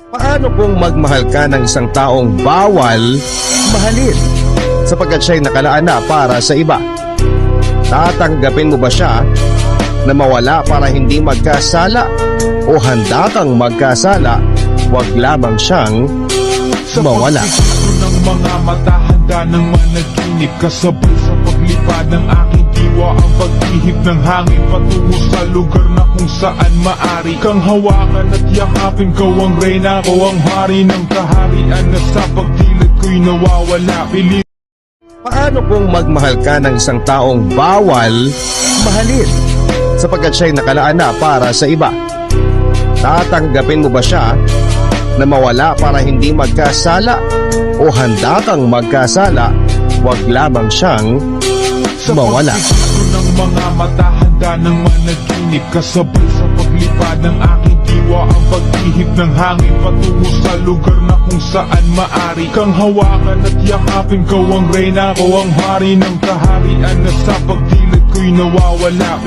Paano kung magmahal ka ng isang taong bawal mahalin sapagkat siya'y nakalaan na para sa iba? Tatanggapin mo ba siya na mawala para hindi magkasala? O handa kang magkasala, wag lamang siyang mawala? Ng mga mata, handa ng managinip, kasabay sa paglipad ng aking diwa, ang paghihip ng hangin patungo sa lugar na kung saan maari kang hawakan at yakapin. Ko ang reyna, ko ang hari ng kaharian na sa pagdilid ko'y nawawala. Paano kung magmahal ka ng isang taong bawal mahalin sapagkat siya'y nakalaan na para sa iba? Tatanggapin mo ba siya na mawala para hindi magkasala? O handa kang magkasala, wag lamang siyang mawala? Ng mga mata, handa ng managinip, kasabay sa paglipad ng aking diwa, ang paghihip ng hangin patungo sa lugar na kung saan maari kang hawakan at yakapin. Ko ang reyna, ko ang hari ng kaharian na sa pagdilid ko'y nawawala.